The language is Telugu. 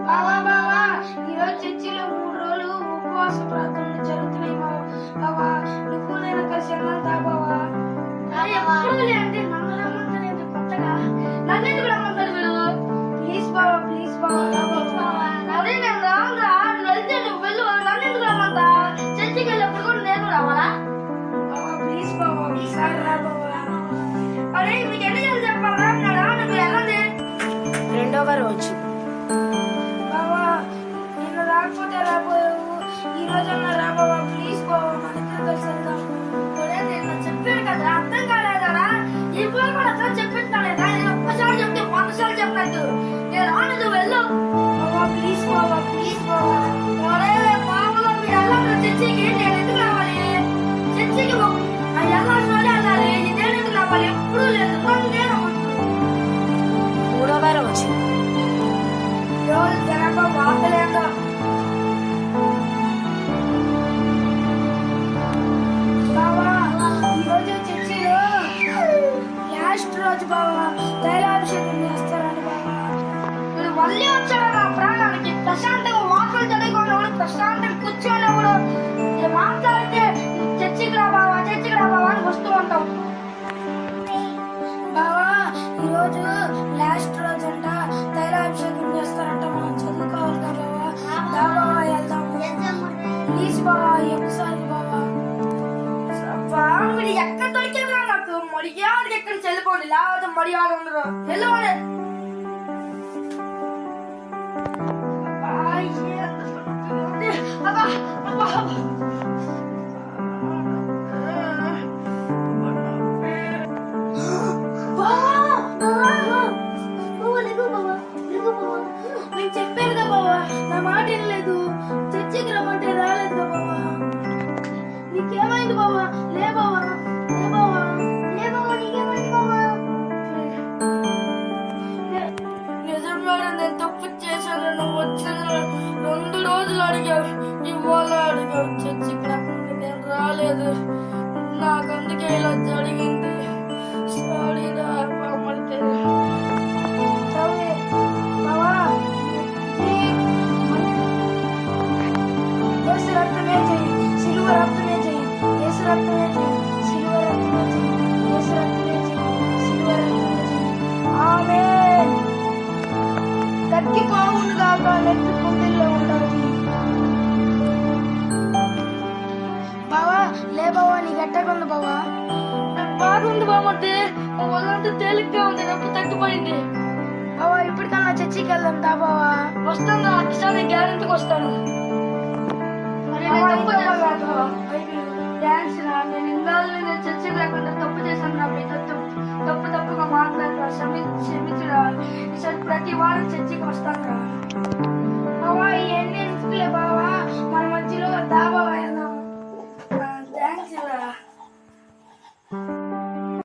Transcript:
బావా బావా ఈరోజు చర్చిలో 3 రోజులు ఉపవాస ప్రార్థనలు జరుగుతున్నాయి బావా. నువ్వు నేను కలిసి వెళ్తా బావా. ఎప్పుడు లేండి నన్ను రమ్మంటారు కొత్తగా, నన్ను ఎందుకు రమ్మంటారు వీళ్ళు? ప్లీజ్ బావా ప్లీజ్ బావా. అదే నేను రానురా, నువ్వు వెళ్తే నువ్వు వెళ్ళు, నన్ను ఎందుకు రమ్మంటా? చర్చికి వెళ్ళినప్పుడు కూడా నేను రావాలా? బావా ప్లీజ్ బావా ఒకసారి రా బావా. అరే మీకు ఎన్ని రోజులు చెప్పాలా? నువ్వు వెళ్ళండి. 2వ రోజు. బావా నిన్ను రాకపోతే రాబోయావు, ఈ రోజన్నా రా బావా ప్లీజ్ బావా, మన ఇద్దరు కలిసి వెళ్దాం. నేను చెప్పాను కదా, అర్థం కాలేదా? ఇప్పుడు కూడా అర్థం చెప్పిస్తానేదా? నేను ఒక్కసారి చెప్తే 100 సార్లు చెప్పినట్టు. నేను రాను, వెళ్ళు బావా ప్లీజ్ బావా ప్లీజ్ బావా. ఒరే బావలో మీరు వెళ్ళండి చర్చికి, నేను ఎందుకు రావాలి? చర్చికి వెళ్ళాల్సిన వాళ్ళే వెళ్ళాలి, నేను ఎందుకు రావాలి? ఎప్పుడూ లేదు నేను 3వ రోజు. రోజు జనాభా వార్తలేదో. బావా ఈరోజు చర్చిలో లాస్ట్ రోజు బావా, తైలాభిషేకం చేస్తారని బావా. వీడు మళ్ళీ వచ్చాడు నా ప్రాణానికి. ప్రశాంతంగా వార్తలు చదువుకున్నప్పుడు, ప్రశాంతంగా కూర్చోన్నప్పుడు మాట్లాడితే చర్చికి రా బావా అని వస్తూ ఉంటావు. బావా ఈరోజు లాస్ట్ రోజు అంట, తైలాభిషేకం చేస్తారంట, మనం చదువుకోవాలి కదా బావా. దా బావా వెళ్దాం ప్లీజ్ బావా, ఒకసారి బావా. మీరు ఎక్కడ దొరికేదా? నాకు మర్యాదకి ఎక్కడ చెల్లిపోండి, లేకపోతే మర్యాద ఉండదు. వెళ్ళిపోండి. నేను చెప్పాను కదా బావా, నా మాట వినలేదు. చర్చికి రమ్మంటే రాలేదు కదా బావా. నీకేమైంది బావా? లే బావా నీకేమైంది బావా? నిజంగా నేను తప్పు చేశాను. నువ్వు వచ్చిన 2 రోజులు అడిగావు, ఇవాళ అడిగావు చర్చికి రమ్మంటే నేను రాలేదు. నాకు అందుకే ఇలా జరిగింది. సారీరా బామ్మడితే. బావా యేసు రక్తమే చెయ్యి, సిలువ రక్తమే చెయ్యి, యేసు రక్తమే చెయ్యి, సిలువ రక్తమే చెయ్యి, యేసు రక్తమే చెయ్యి, సిలువ రక్తమే చెయ్యి. ఆమేన్. తగ్గిపోవును గాక, నెత్తి కుందిల్లో ఉండాలి. బావా లే బావా, నీకు ఎట్టకుంది బావా? నాకు బాగుంది బామ్మటే, వాళ్ళంతా తేలిగ్గా ఉంది, నొప్పి తగ్గిపోయింది. బావా ఇప్పటికన్నా చర్చికి వెళ్దాం దా బావా. వస్తాను, ఒకసారి గ్యారెంటీకి వస్తాను. థ్యాంక్స్ రా, నేను ఇన్నాళ్ళు నేను చర్చకు లేకుండా తప్పు చేశాను రా. మీతో తప్పుగా మాట్లాడరా, క్షమించురా. ఈసారి ప్రతి వారం చర్చికి వస్తాను రా.